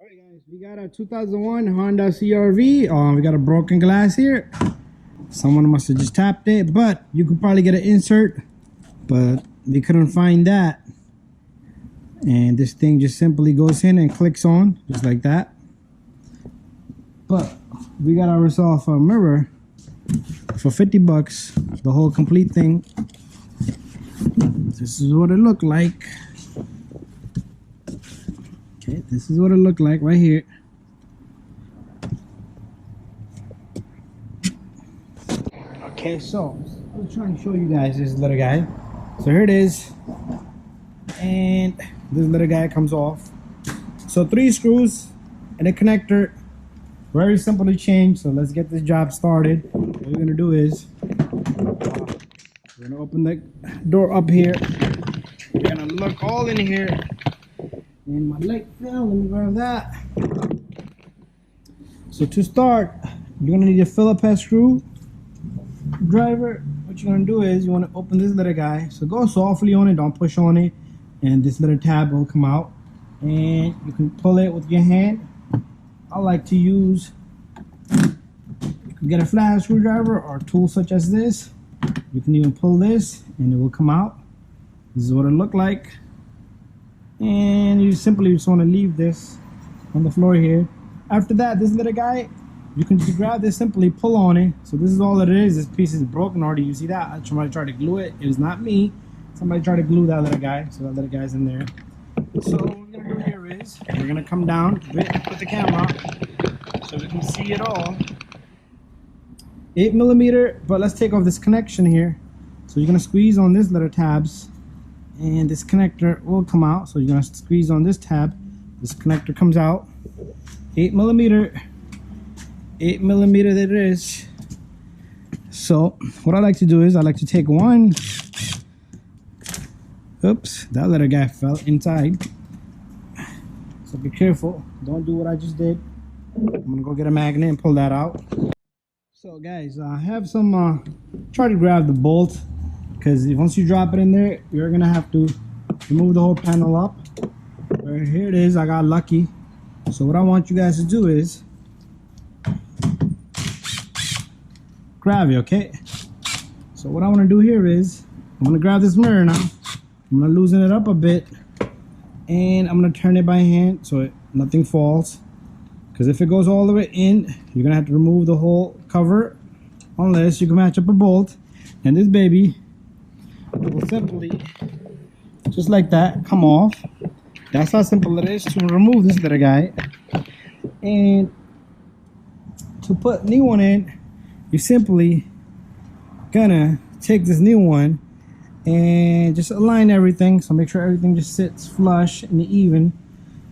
Alright guys, we got a 2001 Honda CRV. We got a broken glass here. Someone must have just tapped it, but you could probably get an insert, but we couldn't find that. And this thing just simply goes in and clicks on, just like that. But we got ourselves a mirror for 50 bucks, the whole complete thing. This is what it looked like. Okay, this is what it looked like right here. Okay, so I'm trying to show you guys this little guy. So here it is, and this little guy comes off. So 3 screws and a connector, very simple to change. So let's get this job started. What we're gonna do is we're gonna open the door up here. We're gonna look all in here. And my light fell, let me grab that. So to start, you're gonna need a Phillips head screw driver. What you're gonna do is you wanna open this little guy. So go softly on it, don't push on it. And this little tab will come out. And you can pull it with your hand. I like to use, you can get a flat screwdriver or a tool such as this. You can even pull this and it will come out. This is what it looked like. And you simply just want to leave this on the floor here. After that, this little guy, you can just grab this, simply pull on it. So this is all it is. This piece is broken already. You see that? Somebody tried to glue it. It was not me. Somebody tried to glue that little guy. So that little guy's in there. So what we're going to do here is we're going to come down with the camera so we can see it all. 8mm, but let's take off this connection here. So you're going to squeeze on this little tabs. And this connector will come out. So you're gonna squeeze on this tab. This connector comes out. 8mm. 8mm that it is. So what I like to do is I like to take one. Oops, that little guy fell inside. So be careful. Don't do what I just did. I'm gonna go get a magnet and pull that out. So guys, I have some try to grab the bolt, because once you drop it in there, you're gonna have to remove the whole panel up. Here it is. I got lucky. So what I want you guys to do is grab it, okay? So what I want to do here is I'm gonna grab this mirror now. I'm gonna loosen it up a bit, and I'm gonna turn it by hand so nothing falls. Because if it goes all the way in, you're gonna have to remove the whole cover, unless you can match up a bolt. And this baby will simply, just like that, come off. That's how simple it is to remove this little guy. And to put new one in, you simply gonna take this new one and just align everything. So make sure everything just sits flush and even.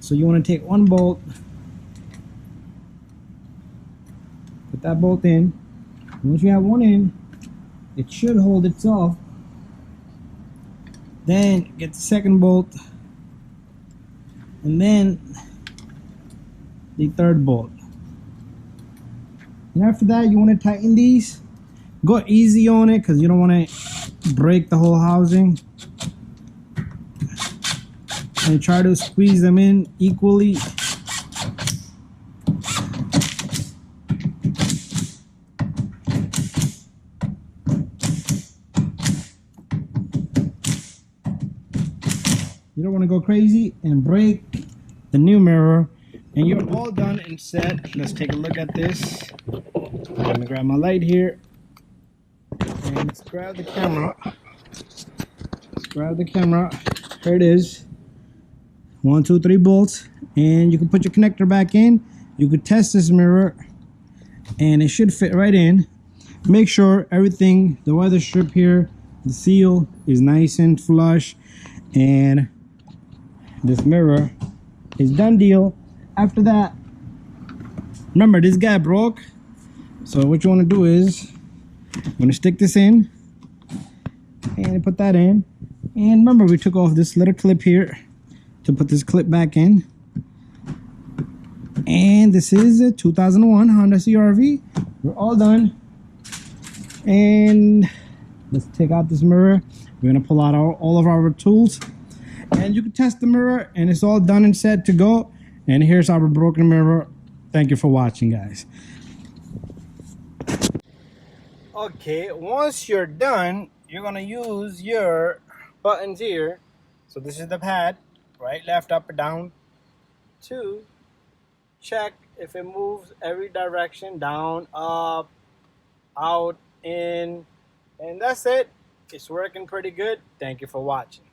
So you want to take one bolt, put that bolt in. Once you have one in, it should hold itself. Then get the second bolt, and then the third bolt. And after that, you want to tighten these. Go easy on it because you don't want to break the whole housing. And try to squeeze them in equally. You don't want to go crazy and break the new mirror. And you're all done and set. Let's take a look at this. I'm going to grab my light here. And let's grab the camera. Let's grab the camera. Here it is. 1, 2, 3 bolts. And you can put your connector back in. You could test this mirror. And it should fit right in. Make sure everything, the weather strip here, the seal is nice and flush. And this mirror is done deal. After that, remember this guy broke. So what you want to do is I'm going to stick this in and put that in. And remember, we took off this little clip here to put this clip back in. And this is a 2001 Honda CRV. We're all done. And let's take out this mirror. We're going to pull out all of our tools. And you can test the mirror, and it's all done and set to go. And here's our broken mirror. Thank you for watching, guys. Okay, once you're done, you're gonna use your buttons here. So this is the pad, right, left, up, or down, to check if it moves every direction, down, up, out, in, and that's it. It's working pretty good. Thank you for watching.